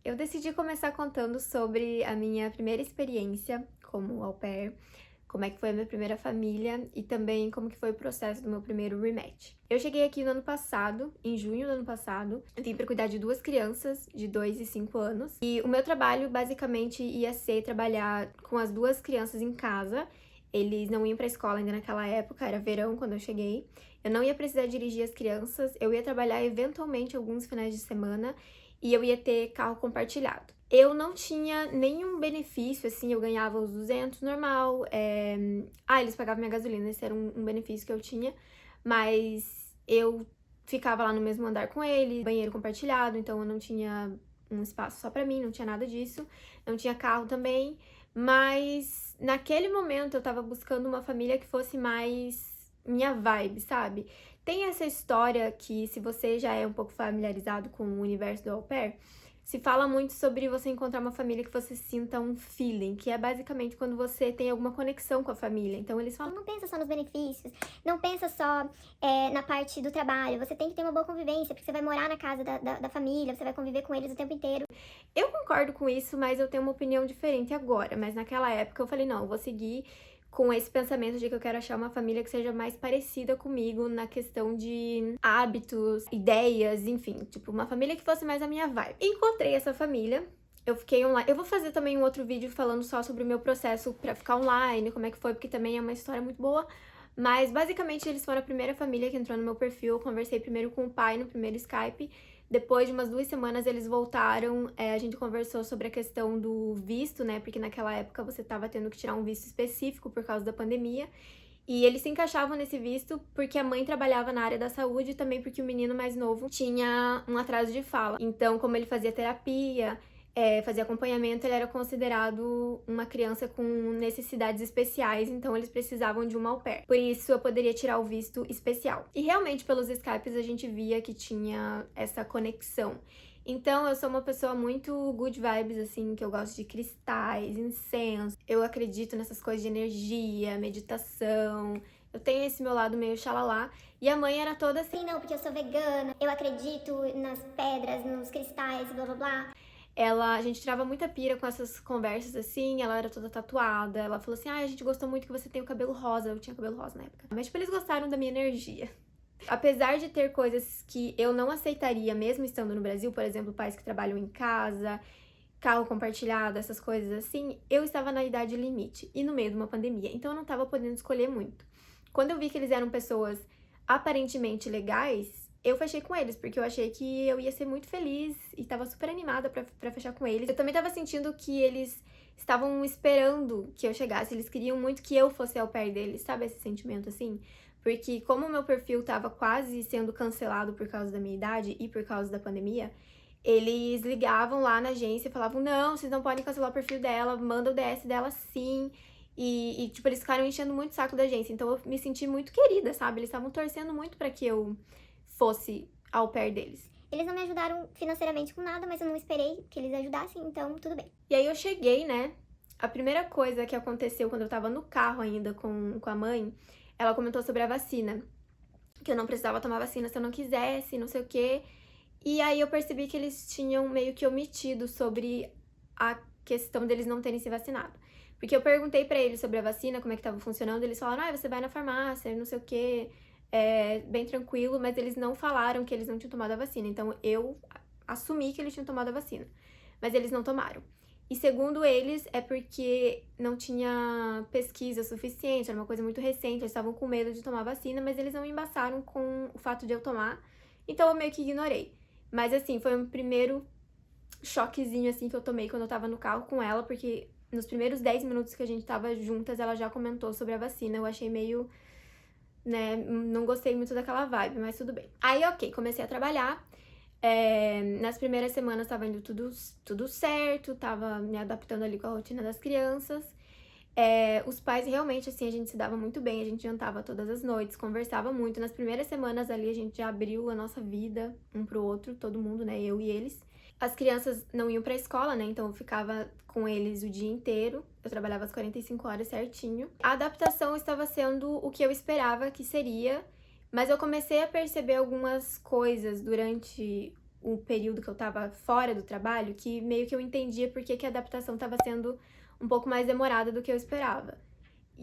Eu decidi começar contando sobre a minha primeira experiência como au pair, como é que foi a minha primeira família e também como que foi o processo do meu primeiro rematch. Eu cheguei aqui no ano passado, em junho do ano passado, eu vim para cuidar de duas crianças de 2 e 5 anos, e o meu trabalho basicamente ia ser trabalhar com as duas crianças em casa. Eles não iam para a escola ainda naquela época, era verão quando eu cheguei. Eu não ia precisar dirigir as crianças, eu ia trabalhar eventualmente alguns finais de semana e eu ia ter carro compartilhado. Eu não tinha nenhum benefício, assim, eu ganhava os 200 normal, eles pagavam minha gasolina, esse era um benefício que eu tinha, mas eu ficava lá no mesmo andar com ele, banheiro compartilhado, então eu não tinha um espaço só pra mim, não tinha nada disso, não tinha carro também, mas naquele momento eu tava buscando uma família que fosse mais minha vibe, sabe? Tem essa história que, se você já é um pouco familiarizado com o universo do au pair, se fala muito sobre você encontrar uma família que você sinta um feeling, que é basicamente quando você tem alguma conexão com a família. Então eles falam, Não pensa só nos benefícios, não pensa só na parte do trabalho, você tem que ter uma boa convivência, porque você vai morar na casa da família, você vai conviver com eles o tempo inteiro. eu concordo com isso, mas eu tenho uma opinião diferente agora. Mas naquela época eu falei, não, eu vou seguir com esse pensamento de que eu quero achar uma família que seja mais parecida comigo na questão de hábitos, ideias, enfim, tipo, uma família que fosse mais a minha vibe. Encontrei essa família. Eu fiquei online. Eu vou fazer também um outro vídeo falando só sobre o meu processo pra ficar online, como é que foi, porque também é uma história muito boa. Mas basicamente eles foram a primeira família que entrou no meu perfil. Eu conversei primeiro com o pai no primeiro Skype. Depois de umas 2 semanas eles voltaram, a gente conversou sobre a questão do visto, né? Porque naquela época você tava tendo que tirar um visto específico por causa da pandemia. E eles se encaixavam nesse visto porque a mãe trabalhava na área da saúde e também porque o menino mais novo tinha um atraso de fala. Então, como ele fazia terapia, fazia acompanhamento, ele era considerado uma criança com necessidades especiais, então eles precisavam de uma au pair. Por isso, eu poderia tirar o visto especial. E realmente, pelos Skypes, a gente via que tinha essa conexão. Então, eu sou uma pessoa muito good vibes, assim, que eu gosto de cristais, incenso. Eu acredito nessas coisas de energia, meditação. Eu tenho esse meu lado meio xalalá. E a mãe era toda assim. Sim, não, porque eu sou vegana, eu acredito nas pedras, nos cristais, blá blá blá. A gente tirava muita pira com essas conversas assim, ela era toda tatuada. Ela falou assim: a gente gostou muito que você tem o cabelo rosa. Eu tinha cabelo rosa na época. Mas, tipo, eles gostaram da minha energia. Apesar de ter coisas que eu não aceitaria mesmo estando no Brasil, por exemplo, pais que trabalham em casa, carro compartilhado, essas coisas assim, eu estava na idade limite e no meio de uma pandemia, então eu não estava podendo escolher muito. Quando eu vi que eles eram pessoas aparentemente legais, eu fechei com eles, porque eu achei que eu ia ser muito feliz e tava super animada pra fechar com eles. Eu também tava sentindo que eles estavam esperando que eu chegasse, eles queriam muito que eu fosse ao pair deles, sabe esse sentimento assim? Porque como o meu perfil tava quase sendo cancelado por causa da minha idade e por causa da pandemia, eles ligavam lá na agência e falavam, não, vocês não podem cancelar o perfil dela, manda o DS dela sim. Tipo, eles ficaram enchendo muito o saco da agência. Então, eu me senti muito querida, sabe? Eles estavam torcendo muito pra que eu fosse au pair deles. Eles não me ajudaram financeiramente com nada, mas eu não esperei que eles ajudassem, então tudo bem. E aí eu cheguei, né? A primeira coisa que aconteceu quando eu tava no carro ainda com a mãe, ela comentou sobre a vacina. Que eu não precisava tomar vacina se eu não quisesse, não sei o quê. E aí eu percebi que eles tinham meio que omitido sobre a questão deles não terem se vacinado. Porque eu perguntei pra eles sobre a vacina, como é que tava funcionando, eles falaram, você vai na farmácia, não sei o quê, bem tranquilo, mas eles não falaram que eles não tinham tomado a vacina. Então eu assumi que eles tinham tomado a vacina, mas eles não tomaram. E segundo eles, é porque não tinha pesquisa suficiente, era uma coisa muito recente, eles estavam com medo de tomar vacina, mas eles não me embaçaram com o fato de eu tomar, então eu meio que ignorei. Mas assim, foi um primeiro choquezinho assim que eu tomei quando eu tava no carro com ela, porque nos primeiros 10 minutos que a gente tava juntas, ela já comentou sobre a vacina. Eu achei meio, né, não gostei muito daquela vibe, mas tudo bem. Aí, ok, comecei a trabalhar. Nas primeiras semanas tava indo tudo certo, tava me adaptando ali com a rotina das crianças. Os pais realmente, assim, a gente se dava muito bem, a gente jantava todas as noites, conversava muito. Nas primeiras semanas ali, a gente já abriu a nossa vida um pro outro, todo mundo, né, eu e eles. As crianças não iam pra escola, né, então eu ficava com eles o dia inteiro. Eu trabalhava as 45 horas certinho. A adaptação estava sendo o que eu esperava que seria, mas eu comecei a perceber algumas coisas durante o período que eu tava fora do trabalho, que meio que eu entendia porque que a adaptação tava sendo um pouco mais demorada do que eu esperava.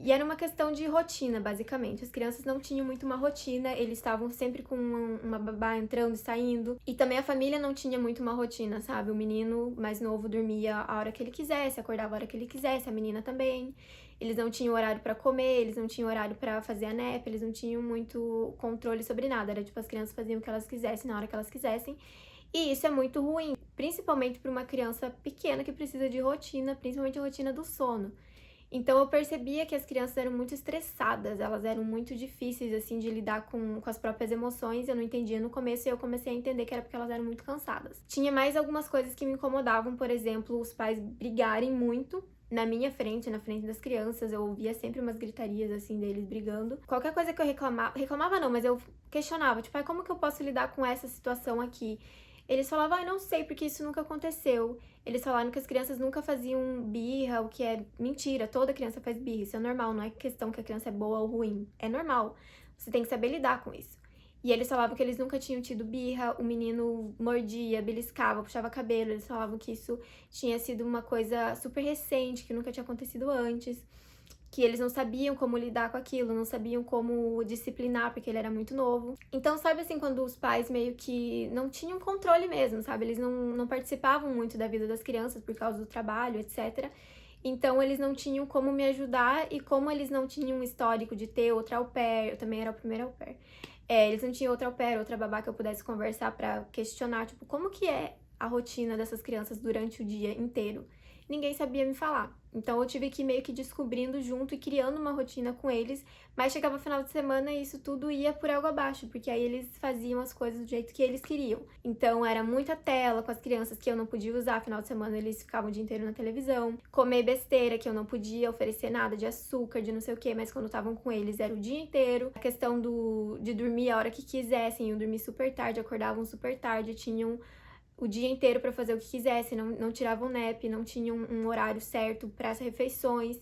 E era uma questão de rotina, basicamente. As crianças não tinham muito uma rotina, eles estavam sempre com uma babá entrando e saindo. E também a família não tinha muito uma rotina, sabe? O menino mais novo dormia a hora que ele quisesse, acordava a hora que ele quisesse, a menina também. Eles não tinham horário pra comer, eles não tinham horário pra fazer a nap, eles não tinham muito controle sobre nada. Era tipo, as crianças faziam o que elas quisessem na hora que elas quisessem. E isso é muito ruim, principalmente para uma criança pequena que precisa de rotina, principalmente a rotina do sono. Então eu percebia que as crianças eram muito estressadas, elas eram muito difíceis, assim, de lidar com as próprias emoções. Eu não entendia no começo e eu comecei a entender que era porque elas eram muito cansadas. Tinha mais algumas coisas que me incomodavam, por exemplo, os pais brigarem muito na minha frente, na frente das crianças. Eu ouvia sempre umas gritarias, assim, deles brigando. Qualquer coisa que eu reclamava não, mas eu questionava, tipo, como que eu posso lidar com essa situação aqui? Eles falavam, não sei, porque isso nunca aconteceu. Eles falaram que as crianças nunca faziam birra, o que é mentira. Toda criança faz birra, isso é normal, não é questão que a criança é boa ou ruim. É normal. Você tem que saber lidar com isso. E eles falavam que eles nunca tinham tido birra, o menino mordia, beliscava, puxava cabelo. Eles falavam que isso tinha sido uma coisa super recente, que nunca tinha acontecido antes. Que eles não sabiam como lidar com aquilo, não sabiam como disciplinar, porque ele era muito novo. Então, sabe assim, quando os pais meio que não tinham controle mesmo, sabe? Eles não participavam muito da vida das crianças por causa do trabalho, etc. Então, eles não tinham como me ajudar e como eles não tinham um histórico de ter outra au pair, eu também era o primeiro au pair. Eles não tinham outra au pair, outra babá que eu pudesse conversar pra questionar, tipo, como que é a rotina dessas crianças durante o dia inteiro. Ninguém sabia me falar. Então eu tive que ir meio que descobrindo junto e criando uma rotina com eles, mas chegava o final de semana e isso tudo ia por água abaixo, porque aí eles faziam as coisas do jeito que eles queriam. Então era muita tela com as crianças que eu não podia usar, final de semana eles ficavam o dia inteiro na televisão, comer besteira que eu não podia oferecer nada de açúcar, de não sei o que, mas quando estavam com eles era o dia inteiro. A questão de dormir a hora que quisessem, iam dormir super tarde, acordavam super tarde, tinham o dia inteiro para fazer o que quisesse, não tiravam nap, não tinham um horário certo para as refeições.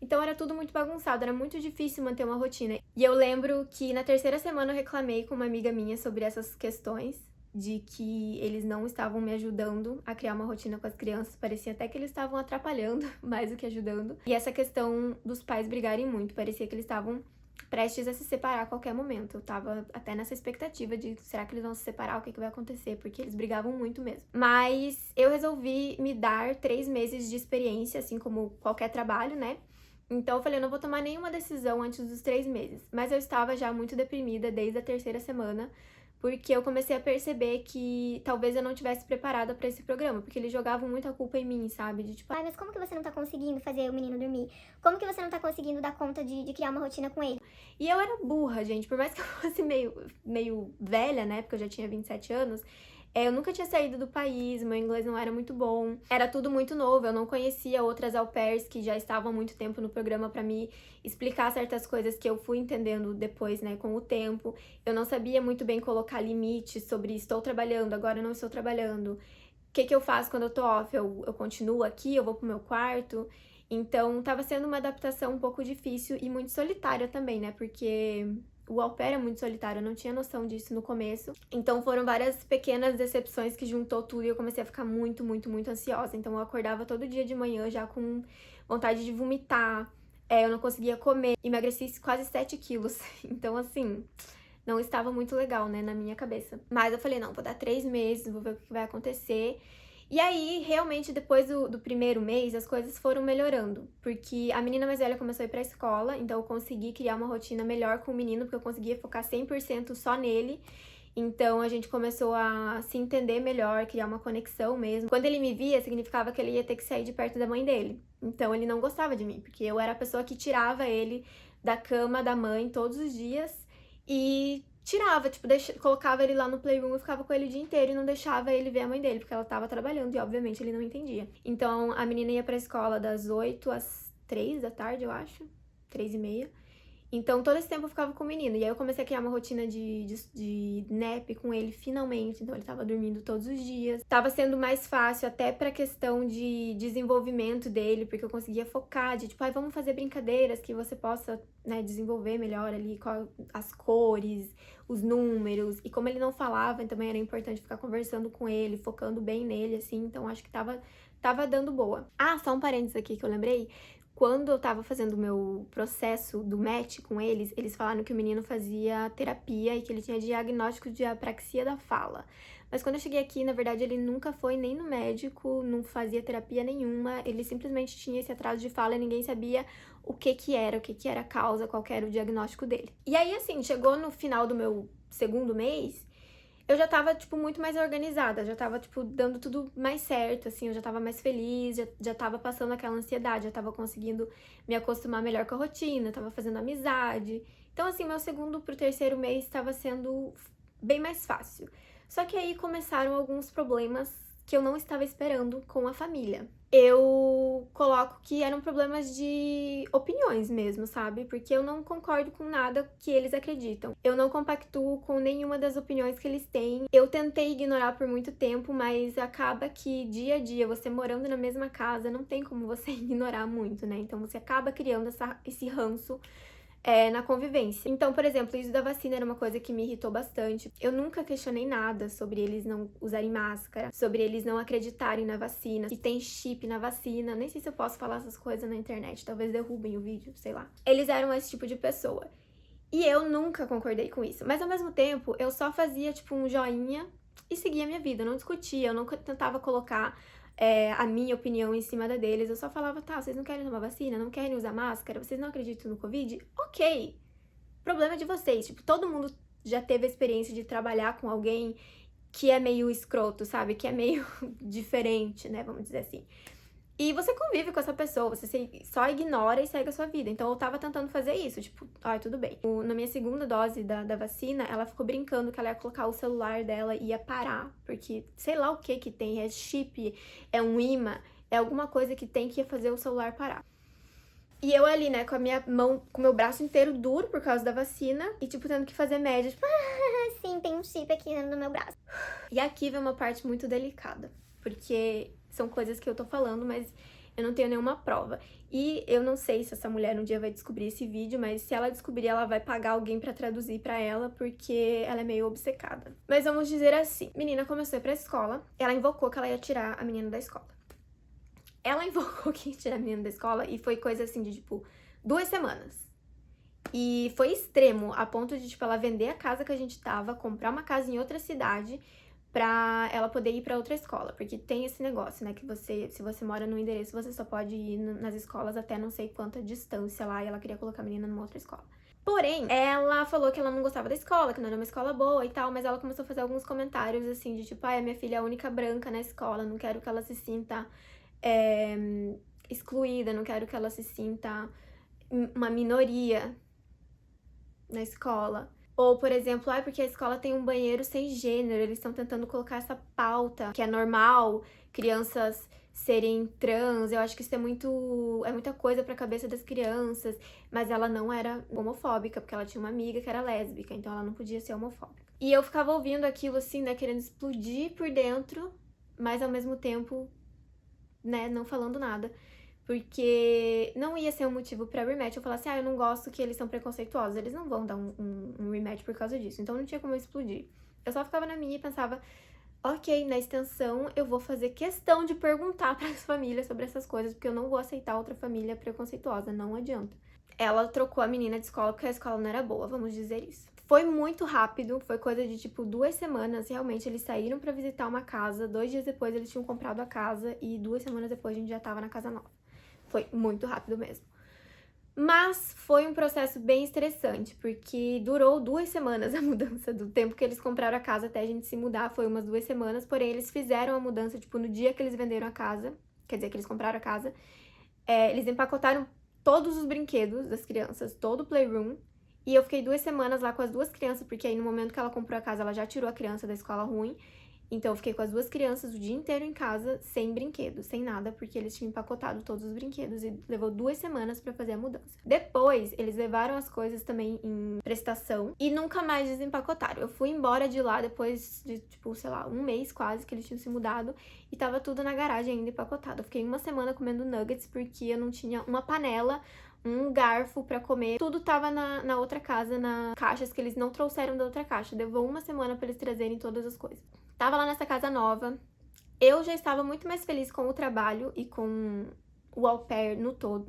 Então era tudo muito bagunçado, era muito difícil manter uma rotina. E eu lembro que na terceira semana eu reclamei com uma amiga minha sobre essas questões, de que eles não estavam me ajudando a criar uma rotina com as crianças, parecia até que eles estavam atrapalhando mais do que ajudando. E essa questão dos pais brigarem muito, parecia que eles estavam prestes a se separar a qualquer momento. Eu tava até nessa expectativa de será que eles vão se separar, o que vai acontecer, porque eles brigavam muito mesmo. Mas eu resolvi me dar 3 meses de experiência, assim como qualquer trabalho, né? Então eu falei, eu não vou tomar nenhuma decisão antes dos 3 meses. Mas eu estava já muito deprimida desde a terceira semana, porque eu comecei a perceber que talvez eu não tivesse preparada pra esse programa, porque eles jogavam muita culpa em mim, sabe? De tipo, Mas como que você não tá conseguindo fazer o menino dormir? Como que você não tá conseguindo dar conta de criar uma rotina com ele? E eu era burra, gente, por mais que eu fosse meio velha, né, porque eu já tinha 27 anos, eu nunca tinha saído do país, meu inglês não era muito bom, era tudo muito novo, eu não conhecia outras au pairs que já estavam há muito tempo no programa pra me explicar certas coisas que eu fui entendendo depois, né, com o tempo. Eu não sabia muito bem colocar limites sobre estou trabalhando, agora eu não estou trabalhando. O que eu faço quando eu tô off? Eu continuo aqui, eu vou pro meu quarto? Então, tava sendo uma adaptação um pouco difícil e muito solitária também, né? Porque o au pair é muito solitário, eu não tinha noção disso no começo. Então, foram várias pequenas decepções que juntou tudo e eu comecei a ficar muito, muito, muito ansiosa. Então, eu acordava todo dia de manhã já com vontade de vomitar, eu não conseguia comer, emagreci quase 7 quilos. Então, assim, não estava muito legal, né, na minha cabeça. Mas eu falei, não, vou dar 3 meses, vou ver o que vai acontecer. E aí, realmente, depois do primeiro mês, as coisas foram melhorando. Porque a menina mais velha começou a ir pra escola, então eu consegui criar uma rotina melhor com o menino, porque eu conseguia focar 100% só nele. Então a gente começou a se entender melhor, criar uma conexão mesmo. Quando ele me via, significava que ele ia ter que sair de perto da mãe dele. Então ele não gostava de mim, porque eu era a pessoa que tirava ele da cama da mãe todos os dias e tirava, tipo, colocava ele lá no playroom e ficava com ele o dia inteiro e não deixava ele ver a mãe dele, porque ela tava trabalhando e, obviamente, ele não entendia. Então, a menina ia pra escola das 8 às 3 da tarde, eu acho, 3:30. Então, todo esse tempo eu ficava com o menino. E aí eu comecei a criar uma rotina de nap com ele, finalmente. Então, ele tava dormindo todos os dias. Tava sendo mais fácil até pra questão de desenvolvimento dele, porque eu conseguia focar, de tipo, vamos fazer brincadeiras que você possa, né, desenvolver melhor ali, as cores, os números, e como ele não falava, também era importante ficar conversando com ele, focando bem nele, assim, então acho que tava dando boa. Ah, só um parênteses aqui que eu lembrei. Quando eu tava fazendo o meu processo do match com eles falaram que o menino fazia terapia e que ele tinha diagnóstico de apraxia da fala. Mas quando eu cheguei aqui, na verdade, ele nunca foi nem no médico, não fazia terapia nenhuma, ele simplesmente tinha esse atraso de fala e ninguém sabia o que era a causa, qual que era o diagnóstico dele. E aí, assim, chegou no final do meu segundo mês, eu já tava, tipo, muito mais organizada, já tava, tipo, dando tudo mais certo, assim, eu já tava mais feliz, já tava passando aquela ansiedade, já tava conseguindo me acostumar melhor com a rotina, tava fazendo amizade. Então, assim, meu segundo pro terceiro mês tava sendo bem mais fácil. Só que aí começaram alguns problemas que eu não estava esperando com a família. Eu coloco que eram problemas de opiniões mesmo, sabe? Porque eu não concordo com nada que eles acreditam. Eu não compactuo com nenhuma das opiniões que eesse têm. Eu tentei ignorar por muito tempo, mas acaba que dia a dia, você morando na mesma casa, não tem como você ignorar muito, né? Então você acaba criando esse ranço na convivência. Então, por exemplo, isso da vacina era uma coisa que me irritou bastante. Eu nunca questionei nada sobre eles não usarem máscara, sobre eles não acreditarem na vacina, que tem chip na vacina. Nem sei se eu posso falar essas coisas na internet, talvez derrubem o vídeo, sei lá. Eles eram esse tipo de pessoa. E eu nunca concordei com isso. Mas ao mesmo tempo, eu só fazia, tipo, um joinha e seguia a minha vida. Eu não discutia, eu nunca tentava colocar a minha opinião em cima da deles. Eu só falava, tá, vocês não querem tomar vacina, não querem usar máscara, vocês não acreditam no Covid? Ok, problema de vocês. Tipo, todo mundo já teve a experiência de trabalhar com alguém que é meio escroto, sabe? Que é meio diferente, né? Vamos dizer assim. E você convive com essa pessoa, você só ignora e segue a sua vida. Então eu tava tentando fazer isso, tipo, ai, tudo bem. Na minha segunda dose da vacina, ela ficou brincando que ela ia colocar o celular dela e ia parar. Porque sei lá o que tem, é chip, é um imã, é alguma coisa que tem que ia fazer o celular parar. E eu ali, né, com a minha mão, com o meu braço inteiro duro por causa da vacina e, tipo, tendo que fazer média, tipo, Sim, tem um chip aqui no meu braço. E aqui vem uma parte muito delicada, porque são coisas que eu tô falando, mas eu não tenho nenhuma prova. E eu não sei se essa mulher um dia vai descobrir esse vídeo, mas se ela descobrir, ela vai pagar alguém pra traduzir pra ela, porque ela é meio obcecada. Mas vamos dizer assim, a menina começou a ir pra escola, ela invocou que ela ia tirar a menina da escola. Ela invocou que ia tirar a menina da escola e foi coisa assim de, tipo, 2 semanas. E foi extremo, a ponto de, tipo, ela vender a casa que a gente tava, comprar uma casa em outra cidade pra ela poder ir pra outra escola. Porque tem esse negócio, né, que se você mora num endereço, você só pode ir nas escolas até não sei quanta distância lá, e ela queria colocar a menina numa outra escola. Porém, ela falou que ela não gostava da escola, que não era uma escola boa e tal, mas ela começou a fazer alguns comentários, assim, de tipo, a minha filha é a única branca na escola, não quero que ela se sinta excluída, não quero que ela se sinta uma minoria na escola. Ou, por exemplo, porque a escola tem um banheiro sem gênero, eles estão tentando colocar essa pauta, que é normal crianças serem trans. Eu acho que isso é muita coisa pra cabeça das crianças. Mas ela não era homofóbica, porque ela tinha uma amiga que era lésbica, então ela não podia ser homofóbica. E eu ficava ouvindo aquilo assim, né, querendo explodir por dentro, mas ao mesmo tempo, né, não falando nada. Porque não ia ser um motivo pra rematch. Eu falasse, eu não gosto que eles são preconceituosos. Eles não vão dar um rematch por causa disso. Então não tinha como eu explodir. Eu só ficava na minha e pensava, ok, na extensão eu vou fazer questão de perguntar pras famílias sobre essas coisas, porque eu não vou aceitar outra família preconceituosa, não adianta. Ela trocou a menina de escola porque a escola não era boa, vamos dizer isso. Foi muito rápido, foi coisa de tipo 2 semanas, realmente eles saíram pra visitar uma casa, 2 dias depois eles tinham comprado a casa e 2 semanas depois a gente já tava na casa nova. Foi muito rápido mesmo. Mas foi um processo bem estressante, porque durou 2 semanas a mudança, do tempo que eles compraram a casa até a gente se mudar, foi umas 2 semanas, porém eles fizeram a mudança, tipo, no dia que eles venderam a casa, quer dizer, que eles compraram a casa, eles empacotaram todos os brinquedos das crianças, todo o playroom, e eu fiquei 2 semanas lá com as 2 crianças, porque aí no momento que ela comprou a casa, ela já tirou a criança da escola ruim. Então eu fiquei com as 2 crianças o dia inteiro em casa, sem brinquedos, sem nada, porque eles tinham empacotado todos os brinquedos e levou 2 semanas pra fazer a mudança. Depois, eles levaram as coisas também em prestação e nunca mais desempacotaram. Eu fui embora de lá depois de, tipo, sei lá, 1 mês quase que eles tinham se mudado e tava tudo na garagem ainda empacotado. Eu fiquei 1 semana comendo nuggets porque eu não tinha uma panela, um garfo pra comer. Tudo tava na outra casa, na caixas que eles não trouxeram da outra caixa. Levou uma semana pra eles trazerem todas as coisas. Tava lá nessa casa nova. Eu já estava muito mais feliz com o trabalho e com o au pair no todo,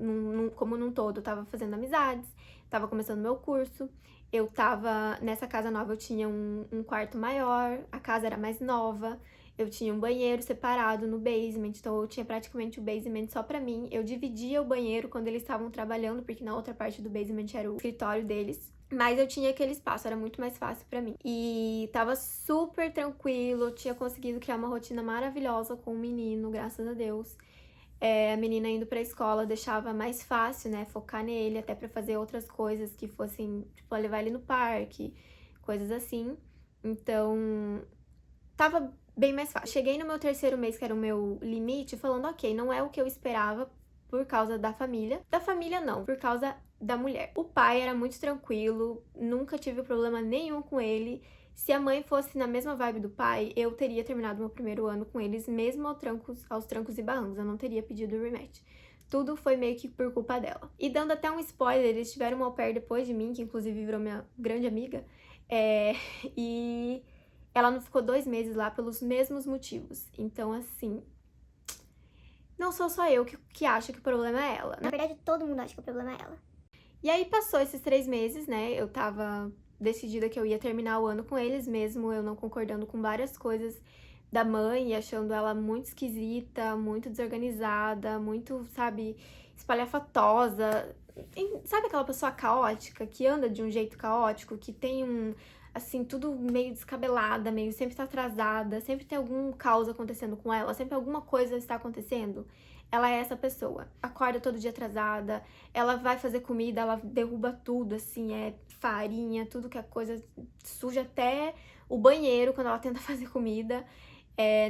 como num todo. Eu tava fazendo amizades, tava começando meu curso. Eu tava nessa casa nova, eu tinha um quarto maior, a casa era mais nova. Eu tinha um banheiro separado no basement, então eu tinha praticamente o basement só pra mim. Eu dividia o banheiro quando eles estavam trabalhando, porque na outra parte do basement era o escritório deles. Mas eu tinha aquele espaço, era muito mais fácil pra mim. E tava super tranquilo, eu tinha conseguido criar uma rotina maravilhosa com o menino, graças a Deus. A menina indo pra escola deixava mais fácil, né, focar nele, até pra fazer outras coisas que fossem, tipo, levar ele no parque, coisas assim. Então, tava bem mais fácil. Cheguei no meu 3º mês, que era o meu limite, falando, ok, não é o que eu esperava por causa da família. Da família, não, por causa da mulher. O pai era muito tranquilo, nunca tive problema nenhum com ele. Se a mãe fosse na mesma vibe do pai, eu teria terminado meu 1º ano com eles, mesmo aos trancos e barrancos. Eu não teria pedido o rematch. Tudo foi meio que por culpa dela. E dando até um spoiler, eles tiveram uma au pair depois de mim, que inclusive virou minha grande amiga. E ela não ficou 2 meses lá pelos mesmos motivos. Então, assim, não sou só eu que acho que o problema é ela, né? Na verdade, todo mundo acha que o problema é ela. E aí passou esses 3 meses, né? Eu tava decidida que eu ia terminar o ano com eles, mesmo eu não concordando com várias coisas da mãe e achando ela muito esquisita, muito desorganizada, muito, sabe, espalhafatosa. Sabe aquela pessoa caótica, que anda de um jeito caótico, que tem assim, tudo meio descabelada, meio sempre tá atrasada, sempre tem algum caos acontecendo com ela, sempre alguma coisa está acontecendo? Ela é essa pessoa. Acorda todo dia atrasada, ela vai fazer comida, ela derruba tudo, assim, farinha, tudo que é coisa, suja até o banheiro quando ela tenta fazer comida.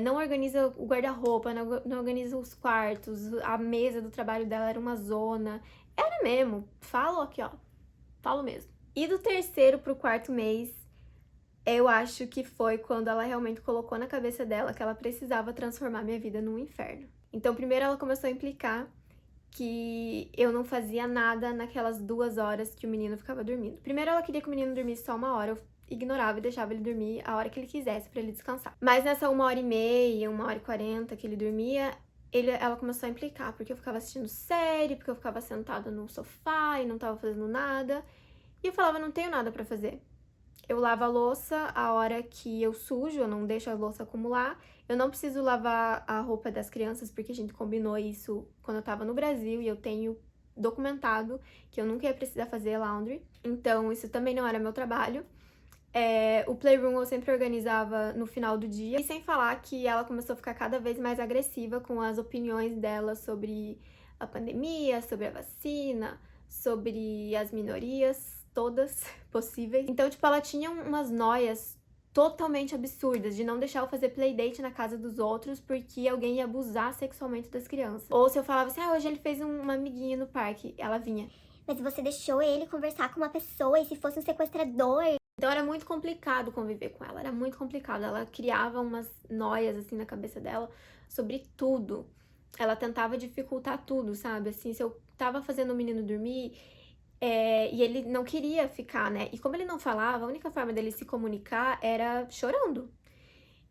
Não organiza o guarda-roupa, não organiza os quartos, a mesa do trabalho dela era uma zona. Era mesmo, falo aqui, ó, falo mesmo. E do 3º pro 4º mês, eu acho que foi quando ela realmente colocou na cabeça dela que ela precisava transformar minha vida num inferno. Então, primeiro ela começou a implicar que eu não fazia nada naquelas 2 horas que o menino ficava dormindo. Primeiro ela queria que o menino dormisse só 1 hora, eu ignorava e deixava ele dormir a hora que ele quisesse pra ele descansar. Mas nessa 1h30, 1h40 que ele dormia, ela começou a implicar, porque eu ficava assistindo série, porque eu ficava sentada no sofá e não tava fazendo nada. E eu falava, não tenho nada pra fazer. Eu lavo a louça a hora que eu sujo, eu não deixo a louça acumular. Eu não preciso lavar a roupa das crianças, porque a gente combinou isso quando eu tava no Brasil e eu tenho documentado que eu nunca ia precisar fazer laundry. Então, isso também não era meu trabalho. O playroom eu sempre organizava no final do dia. E sem falar que ela começou a ficar cada vez mais agressiva com as opiniões dela sobre a pandemia, sobre a vacina, sobre as minorias todas possíveis. Então, tipo, ela tinha umas noias totalmente absurdas de não deixar eu fazer playdate na casa dos outros porque alguém ia abusar sexualmente das crianças. Ou se eu falava assim, hoje ele fez uma amiguinha no parque, ela vinha. Mas você deixou ele conversar com uma pessoa, e se fosse um sequestrador? Então era muito complicado conviver com ela, era muito complicado. Ela criava umas noias assim na cabeça dela sobre tudo. Ela tentava dificultar tudo, sabe? Assim, se eu tava fazendo o menino dormir, e ele não queria ficar, né? E como ele não falava, a única forma dele se comunicar era chorando.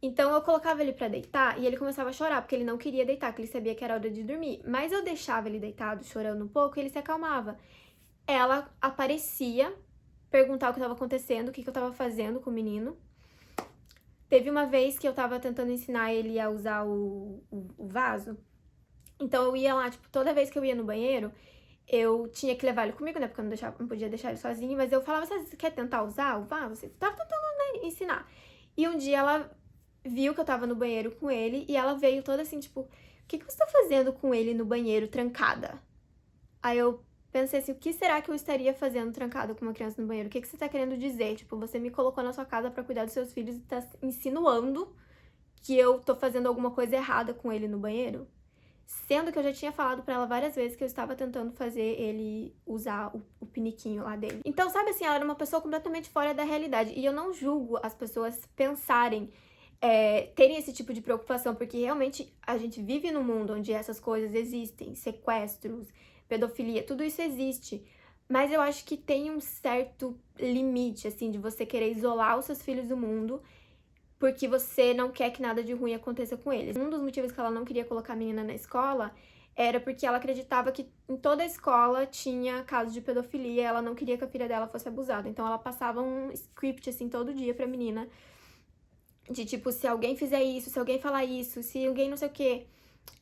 Então eu colocava ele pra deitar e ele começava a chorar, porque ele não queria deitar, porque ele sabia que era hora de dormir. Mas eu deixava ele deitado, chorando um pouco, e ele se acalmava. Ela aparecia, perguntar o que estava acontecendo, o que eu tava fazendo com o menino. Teve uma vez que eu tava tentando ensinar ele a usar o vaso. Então eu ia lá, tipo, toda vez que eu ia no banheiro, eu tinha que levar ele comigo, né? Porque eu não podia deixar ele sozinho. Mas eu falava, você quer tentar usar o vaso? Você tava tentando, né, ensinar. E um dia ela viu que eu tava no banheiro com ele e ela veio toda assim, tipo, o que você tá fazendo com ele no banheiro, trancada? Aí eu pensei assim, o que será que eu estaria fazendo trancada com uma criança no banheiro? O que você tá querendo dizer? Tipo, você me colocou na sua casa pra cuidar dos seus filhos e tá insinuando que eu tô fazendo alguma coisa errada com ele no banheiro? Sendo que eu já tinha falado pra ela várias vezes que eu estava tentando fazer ele usar o piniquinho lá dele. Então, sabe assim, ela era uma pessoa completamente fora da realidade. E eu não julgo as pessoas pensarem, terem esse tipo de preocupação, porque realmente a gente vive num mundo onde essas coisas existem, sequestros, pedofilia, tudo isso existe. Mas eu acho que tem um certo limite, assim, de você querer isolar os seus filhos do mundo porque você não quer que nada de ruim aconteça com eles. Um dos motivos que ela não queria colocar a menina na escola era porque ela acreditava que em toda a escola tinha casos de pedofilia, ela não queria que a filha dela fosse abusada. Então ela passava um script, assim, todo dia pra menina, de tipo, se alguém fizer isso, se alguém falar isso, se alguém não sei o quê.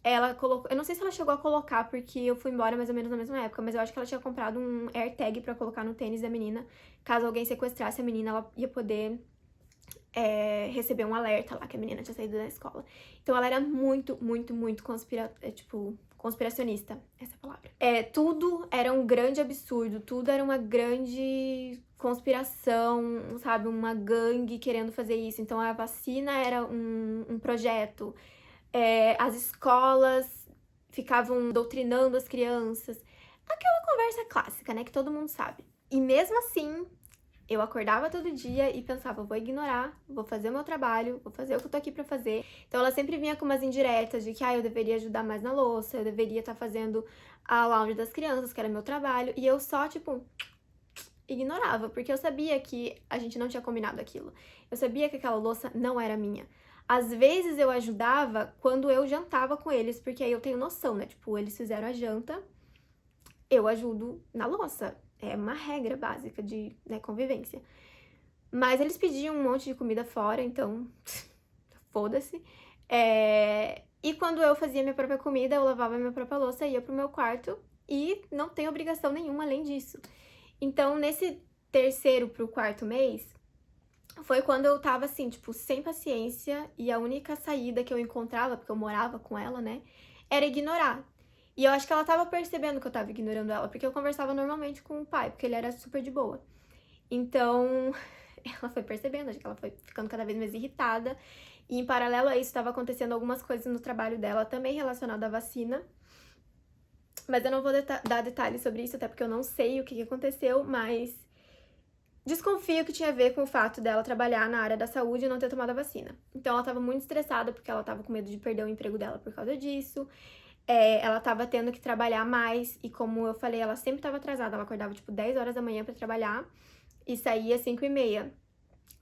Ela colocou, eu não sei se ela chegou a colocar, porque eu fui embora mais ou menos na mesma época, mas eu acho que ela tinha comprado um AirTag pra colocar no tênis da menina. Caso alguém sequestrasse a menina, ela ia poder receber um alerta lá que a menina tinha saído da escola. Então ela era muito, muito, muito conspiracionista, essa é a palavra. Tudo era um grande absurdo, tudo era uma grande conspiração, sabe? Uma gangue querendo fazer isso. Então a vacina era um projeto. As escolas ficavam doutrinando as crianças. Aquela conversa clássica, né? Que todo mundo sabe. E mesmo assim, eu acordava todo dia e pensava, vou ignorar, vou fazer o meu trabalho, vou fazer o que eu tô aqui pra fazer. Então ela sempre vinha com umas indiretas de que, eu deveria ajudar mais na louça, eu deveria estar fazendo a lounge das crianças, que era meu trabalho. E eu só, tipo, ignorava, porque eu sabia que a gente não tinha combinado aquilo. Eu sabia que aquela louça não era minha. Às vezes eu ajudava quando eu jantava com eles, porque aí eu tenho noção, né? Tipo, eles fizeram a janta, eu ajudo na louça. É uma regra básica de, né, convivência. Mas eles pediam um monte de comida fora, então foda-se. E quando eu fazia minha própria comida, eu lavava minha própria louça, ia pro meu quarto e não tem obrigação nenhuma além disso. Então, nesse terceiro pro quarto mês, foi quando eu tava assim, tipo, sem paciência e a única saída que eu encontrava, porque eu morava com ela, né, era ignorar. E eu acho que ela tava percebendo que eu tava ignorando ela, porque eu conversava normalmente com o pai, porque ele era super de boa. Então, ela foi percebendo, acho que ela foi ficando cada vez mais irritada. E em paralelo a isso, tava acontecendo algumas coisas no trabalho dela, também relacionada à vacina. Mas eu não vou dar detalhes sobre isso, até porque eu não sei o que aconteceu, mas desconfio que tinha a ver com o fato dela trabalhar na área da saúde e não ter tomado a vacina. Então ela tava muito estressada porque ela tava com medo de perder o emprego dela por causa disso. Ela tava tendo que trabalhar mais e, como eu falei, ela sempre tava atrasada. Ela acordava, tipo, 10 horas da manhã pra trabalhar e saía às 5h30.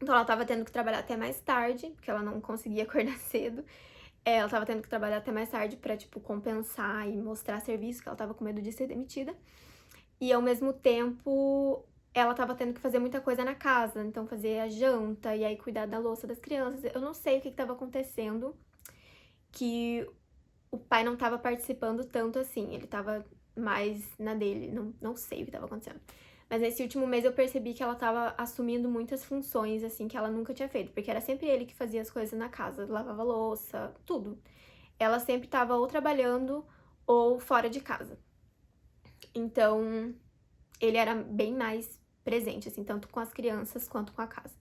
Então ela tava tendo que trabalhar até mais tarde, porque ela não conseguia acordar cedo. Ela tava tendo que trabalhar até mais tarde pra, tipo, compensar e mostrar serviço, que ela tava com medo de ser demitida. E, ao mesmo tempo, ela tava tendo que fazer muita coisa na casa. Então, fazer a janta e aí cuidar da louça das crianças. Eu não sei o que tava acontecendo, que o pai não tava participando tanto assim. Ele tava mais na dele. Não sei o que tava acontecendo. Mas nesse último mês eu percebi que ela tava assumindo muitas funções, assim, que ela nunca tinha feito. Porque era sempre ele que fazia as coisas na casa, lavava louça, tudo. Ela sempre tava ou trabalhando ou fora de casa. Então, ele era bem mais presente, assim, tanto com as crianças quanto com a casa.